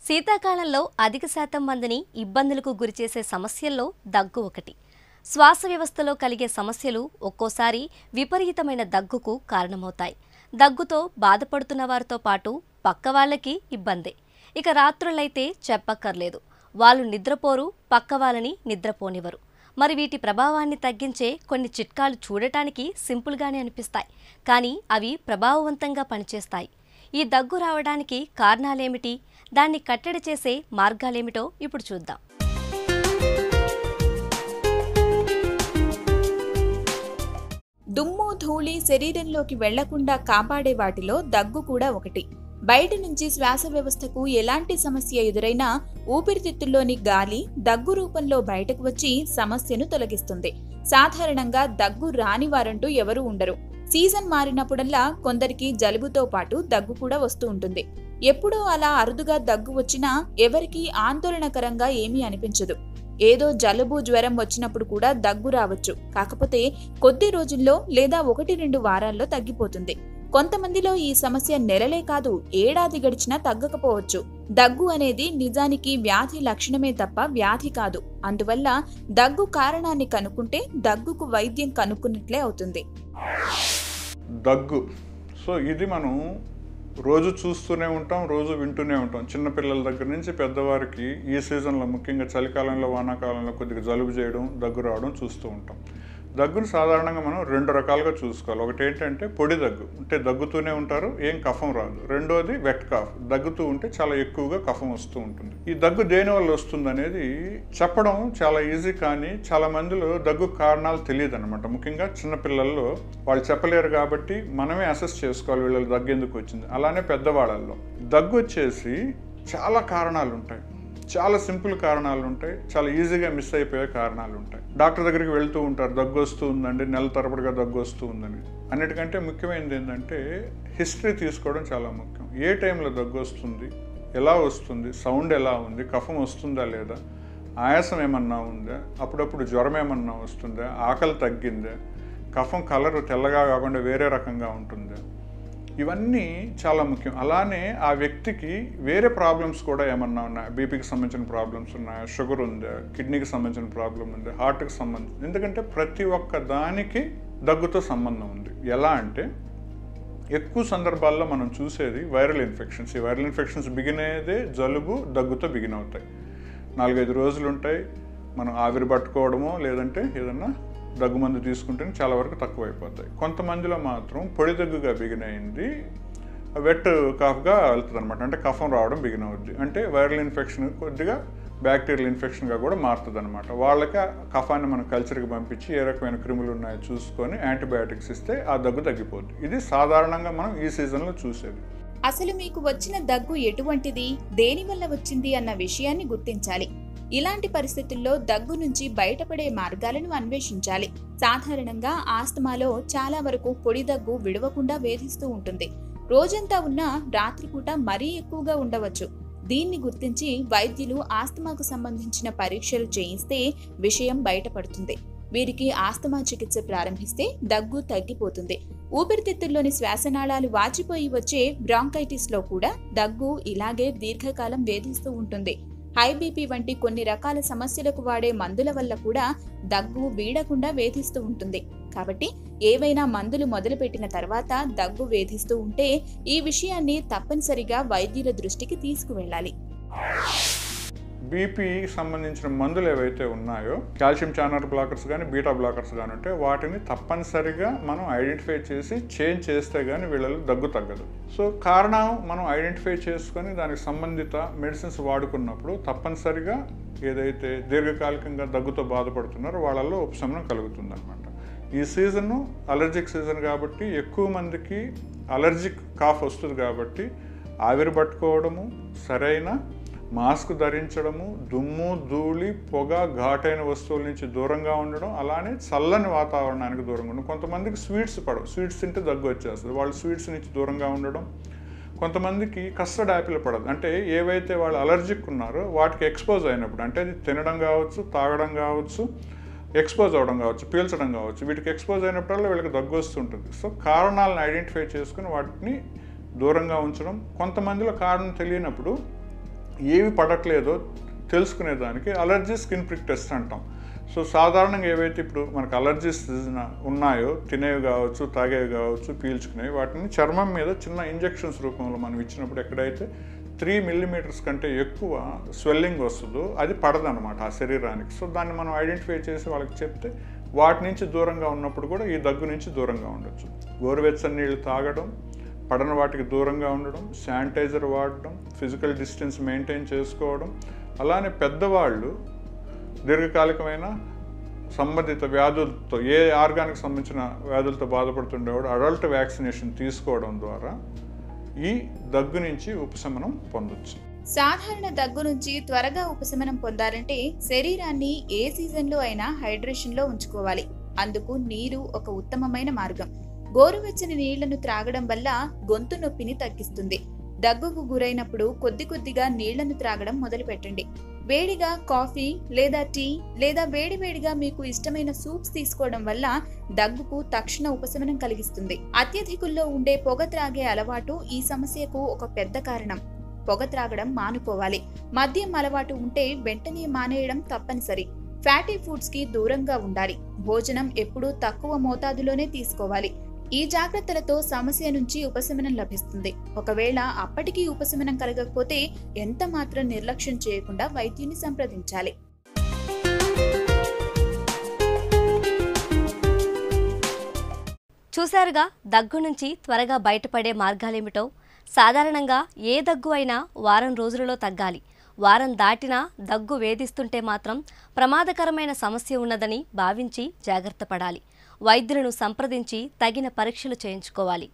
శీతాకాలంలో అధిక శాతం మందిని ఇబ్బందులకు గురిచేసే సమస్యల్లో దగ్గు ఒకటి. శ్వాస వ్యవస్థలో కలిగే సమస్యలు ఒక్కోసారి విపరీతమైన దగ్గుకు కారణమవుతాయి. దగ్గుతో బాధపడుతున్న వారితో పాటు పక్క వాళ్ళకి ఇబ్బందే. ఇక రాత్రులైతే చెప్పక్కర్లేదు. వాళ్ళు నిద్రపోరు, పక్క వాళ్ళని నిద్రపోనివ్వరు. మరి వీటి ప్రభావాన్ని తగ్గించే కొన్ని చిట్కాలు చూడటానికి సింపుల్గానే అనిపిస్తాయి, కానీ అవి ప్రభావవంతంగా పనిచేస్తాయి. ఈ దగ్గు రావడానికి కారణాలేమిటి, దాన్ని కట్టడి చేసే మార్గాలేమిటో ఇప్పుడు చూద్దాం. దుమ్ము ధూళి శరీరంలోకి వెళ్లకుండా కాపాడే వాటిలో దగ్గు కూడా ఒకటి. బయట నుంచి శ్వాస వ్యవస్థకు ఎలాంటి సమస్య ఎదురైనా ఊపిరితిత్తుల్లోని గాలి దగ్గు రూపంలో బయటకు వచ్చి సమస్యను తొలగిస్తుంది. సాధారణంగా దగ్గు రాని వారంటూ ఎవరూ ఉండరు. సీజన్ మారినప్పుడల్లా కొందరికి జలుబుతో పాటు దగ్గు కూడా వస్తూ ఉంటుంది. ఎప్పుడూ అలా అరుదుగా దగ్గు వచ్చినా ఎవరికీ ఆందోళనకరంగా ఏమీ అనిపించదు. ఏదో జలుబు జ్వరం వచ్చినప్పుడు కూడా దగ్గు రావచ్చు. కాకపోతే కొద్ది రోజుల్లో లేదా 1-2 వారాల్లో తగ్గిపోతుంది. కొంతమందిలో ఈ సమస్య నెలలే కాదు, ఏడాది గడిచినా తగ్గకపోవచ్చు. దగ్గు అనేది నిజానికి వ్యాధి లక్షణమే తప్ప వ్యాధి కాదు. అందువల్ల దగ్గు కారణాన్ని కనుక్కుంటే దగ్గుకు వైద్యం కనుక్కున్నట్లే అవుతుంది. దగ్గు ఇది మనం రోజు చూస్తూనే ఉంటాం, రోజు వింటూనే ఉంటాం. చిన్నపిల్లల దగ్గర నుంచి పెద్దవారికి ఈ సీజన్లో, ముఖ్యంగా చలికాలంలో, వానాకాలంలో కొద్దిగా జలుబు చేయడం, దగ్గు రావడం చూస్తూ ఉంటాం. దగ్గును సాధారణంగా మనం 2 రకాలుగా చూసుకోవాలి. ఒకటి ఏంటంటే పొడి దగ్గు, అంటే దగ్గుతూనే ఉంటారు, ఏం కఫం రాదు. రెండోది వెట్ కాఫ్, దగ్గుతూ ఉంటే చాలా ఎక్కువగా కఫం వస్తూ ఉంటుంది. ఈ దగ్గు దేనివల్ల వస్తుంది అనేది చెప్పడం చాలా ఈజీ, కానీ చాలా మందిలో దగ్గు కారణాలు తెలియదు అనమాట. ముఖ్యంగా చిన్నపిల్లల్లో వాళ్ళు చెప్పలేరు కాబట్టి మనమే అసెస్ చేసుకోవాలి వీళ్ళకి దగ్గు ఎందుకు వచ్చింది. అలానే పెద్దవాళ్ళల్లో దగ్గు వచ్చేసి చాలా కారణాలు ఉంటాయి, చాలా సింపుల్ కారణాలు ఉంటాయి, చాలా ఈజీగా మిస్ అయిపోయే కారణాలు ఉంటాయి. డాక్టర్ దగ్గరికి వెళ్తూ ఉంటారు, దగ్గు వస్తూ ఉందండి, నెల తరబడిగా దగ్గు వస్తూ ఉందని. అన్నిటికంటే ముఖ్యమైనది ఏంటంటే హిస్టరీ తీసుకోవడం చాలా ముఖ్యం. ఏ టైంలో దగ్గు వస్తుంది, ఎలా వస్తుంది, సౌండ్ ఎలా ఉంది, కఫం వస్తుందా లేదా, ఆయాసం ఏమన్నా ఉందా, అప్పుడప్పుడు జ్వరం ఏమన్నా వస్తుందా, ఆకలి తగ్గిందా, కఫం కలర్ తెల్లగా కాకుండా వేరే రకంగా ఉంటుందా, ఇవన్నీ చాలా ముఖ్యం. అలానే ఆ వ్యక్తికి వేరే ప్రాబ్లమ్స్ కూడా ఏమన్నా ఉన్నాయా, బీపీకి సంబంధించిన ప్రాబ్లమ్స్ ఉన్నాయా, షుగర్ ఉందా, కిడ్నీకి సంబంధించిన ప్రాబ్లం ఉందా, హార్ట్కి సంబంధించి. ఎందుకంటే ప్రతి ఒక్క దానికి దగ్గుతో సంబంధం ఉంది. ఎలా అంటే ఎక్కువ సందర్భాల్లో మనం చూసేది వైరల్ ఇన్ఫెక్షన్స్. ఈ వైరల్ ఇన్ఫెక్షన్స్ బిగిన్ అయ్యేదే జలుబు, దగ్గుతో బిగిన్ అవుతాయి. 4-5 రోజులు ఉంటాయి. మనం ఆవిరి పట్టుకోవడమో లేదంటే ఏదన్నా దగ్గుమందు తీసుకుంటేనే చాలా వరకు తక్కువైపోతాయి. కొంతమందిలో మాత్రం పొడి దగ్గుగా బిగిన్ అయింది వెట్ కాఫ్గా వెళ్తుంది అనమాట. అంటే కఫం రావడం బిగిన్ అవుద్ది. అంటే వైరల్ ఇన్ఫెక్షన్ కొద్దిగా బ్యాక్టీరియల్ ఇన్ఫెక్షన్గా కూడా మారుతుంది అనమాట. వాళ్ళకి కఫాన్ని మనం కల్చర్కి పంపించి ఏ రకమైన క్రిములు ఉన్నాయో చూసుకొని యాంటీబయాటిక్స్ ఇస్తే ఆ దగ్గు తగ్గిపోద్ది. ఇది సాధారణంగా మనం ఈ సీజన్లో చూసేది. అసలు మీకు వచ్చిన దగ్గు ఎటువంటిది, దేనివల్ల వచ్చింది అన్న విషయాన్ని గుర్తించాలి. ఇలాంటి పరిస్థితుల్లో దగ్గు నుంచి బయటపడే మార్గాలను అన్వేషించాలి. సాధారణంగా ఆస్తమాలో చాలా వరకు పొడి దగ్గు విడవకుండా వేధిస్తూ ఉంటుంది. రోజంతా ఉన్నా రాత్రిపూట మరీ ఎక్కువగా ఉండవచ్చు. దీన్ని గుర్తించి వైద్యులు ఆస్తమాకు సంబంధించిన పరీక్షలు చేయిస్తే విషయం బయటపడుతుంది. వీరికి ఆస్తమా చికిత్స ప్రారంభిస్తే దగ్గు తగ్గిపోతుంది. ఊపిరితిత్తుల్లోని శ్వాసనాళాలు వాచిపోయి వచ్చే బ్రాంకైటిస్ లో కూడా దగ్గు ఇలాగే దీర్ఘకాలం వేధిస్తూ ఉంటుంది. హై బీపీ వంటి కొన్ని రకాల సమస్యలకు వాడే మందుల వల్ల కూడా దగ్గు వీడకుండా వేధిస్తూ ఉంటుంది. కాబట్టి ఏవైనా మందులు మొదలుపెట్టిన తర్వాత దగ్గు వేధిస్తూ ఉంటే ఈ విషయాన్ని తప్పనిసరిగా వైద్యుల దృష్టికి తీసుకువెళ్ళాలి. బీపీకి సంబంధించిన మందులు ఏవైతే ఉన్నాయో, కాల్షియం ఛానల్ బ్లాకర్స్ కానీ బీటా బ్లాకర్స్ కానీ ఉంటే వాటిని తప్పనిసరిగా మనం ఐడెంటిఫై చేసి చేంజ్ చేస్తే కానీ వీళ్ళలో దగ్గు తగ్గదు. కారణం మనం ఐడెంటిఫై చేసుకొని దానికి సంబంధిత మెడిసిన్స్ వాడుకున్నప్పుడు తప్పనిసరిగా ఏదైతే దీర్ఘకాలికంగా దగ్గుతో బాధపడుతున్నారో వాళ్ళల్లో ఉపశమనం కలుగుతుంది అనమాట. ఈ సీజను అలర్జిక్ సీజన్ కాబట్టి ఎక్కువ మందికి అలర్జిక్ కాఫ్ వస్తుంది కాబట్టి ఆవిరి పట్టుకోవడము, సరైన మాస్క్ ధరించడము, దుమ్ము ధూళి పొగ ఘాటైన వస్తువుల నుంచి దూరంగా ఉండడం, అలానే చల్లని వాతావరణానికి దూరంగా ఉండడం. కొంతమందికి స్వీట్స్ పడవు, స్వీట్స్ తింటే దగ్గు వచ్చేస్తుంది, వాళ్ళు స్వీట్స్ నుంచి దూరంగా ఉండడం. కొంతమందికి కస్టర్డ్ యాపిల్ పడదు, అంటే ఏవైతే వాళ్ళు అలర్జిక్ ఉన్నారో వాటికి ఎక్స్పోజ్ అయినప్పుడు, అంటే అది తినడం కావచ్చు, తాగడం కావచ్చు, ఎక్స్పోజ్ అవ్వడం కావచ్చు, పీల్చడం కావచ్చు, వీటికి ఎక్స్పోజ్ అయినప్పుడల్లా వీళ్ళకి దగ్గు వస్తుంటుంది. కారణాలను ఐడెంటిఫై చేసుకుని వాటిని దూరంగా ఉంచడం. కొంతమందిలో కారణం తెలియనప్పుడు ఏవి పడట్లేదో తెలుసుకునేదానికి అలర్జీ స్కిన్ ప్రిక్ టెస్ట్ అంటాం. సో సాధారణంగా ఏవైతే ఇప్పుడు మనకు అలర్జీస్ ఉన్నాయో, తినేవి కావచ్చు, తాగేవి కావచ్చు, పీల్చుకునేవి, వాటిని చర్మం మీద చిన్న ఇంజెక్షన్స్ రూపంలో మనం ఇచ్చినప్పుడు ఎక్కడైతే 3 మిల్లీమీటర్స్ కంటే ఎక్కువ స్వెల్లింగ్ వస్తుందో అది పడదనమాట ఆ శరీరానికి. సో దాన్ని మనం ఐడెంటిఫై చేసి వాళ్ళకి చెప్తే వాటి నుంచి దూరంగా ఉన్నప్పుడు కూడా ఈ దగ్గు నుంచి దూరంగా ఉండొచ్చు. గోరువెచ్చని నీళ్ళు తాగడం, పడని వాటికి దూరంగా ఉండడం, శానిటైజర్ వాడడం, ఫిజికల్ డిస్టెన్స్ మెయింటైన్ చేసుకోవడం, అలానే పెద్దవాళ్ళు దీర్ఘకాలికమైన సంబంధిత వ్యాధులతో, ఏ ఆర్గానికి సంబంధించిన వ్యాధులతో బాధపడుతుండేవాడు అడల్ట్ వ్యాక్సినేషన్ తీసుకోవడం ద్వారా ఈ దగ్గు నుంచి ఉపశమనం పొందొచ్చు. సాధారణ దగ్గు నుంచి త్వరగా ఉపశమనం పొందాలంటే శరీరాన్ని ఏ సీజన్లో అయినా హైడ్రేషన్లో ఉంచుకోవాలి. అందుకు నీరు ఒక ఉత్తమమైన మార్గం. గోరువెచ్చని నీళ్లను త్రాగడం వల్ల గొంతు నొప్పిని తగ్గిస్తుంది. దగ్గుకు గురైనప్పుడు కొద్ది కొద్దిగా నీళ్లను త్రాగడం మొదలుపెట్టండి. వేడిగా కాఫీ లేదా టీ లేదా వేడివేడిగా మీకు ఇష్టమైన సూప్స్ తీసుకోవడం వల్ల దగ్గుకు తక్షణ ఉపశమనం కలిగిస్తుంది. అత్యధికుల్లో ఉండే పొగ త్రాగే అలవాటు ఈ సమస్యకు ఒక పెద్ద కారణం. పొగ త్రాగడం మానుకోవాలి. మద్యం అలవాటు ఉంటే వెంటనే మానేయడం తప్పనిసరి. ఫ్యాటీ ఫుడ్స్ కి దూరంగా ఉండాలి. భోజనం ఎప్పుడూ తక్కువ మోతాదులోనే తీసుకోవాలి. ఈ జాగ్రత్తలతో సమస్య నుంచి ఉపశమనం లభిస్తుంది. ఒకవేళ అప్పటికీ ఉపశమనం కలగకపోతే ఎంత మాత్రం నిర్లక్ష్యం చేయకుండా వైద్యుని సంప్రదించాలి. చూశారుగా దగ్గు నుంచి త్వరగా బయటపడే మార్గాలేమిటో. సాధారణంగా ఏ దగ్గు అయినా వారం రోజులలో తగ్గాలి. వారం దాటినా దగ్గు వేధిస్తుంటే మాత్రం ప్రమాదకరమైన సమస్య ఉన్నదని భావించి జాగ్రత్త పడాలి. వైద్యులను సంప్రదించి తగిన పరీక్షలు చేయించుకోవాలి.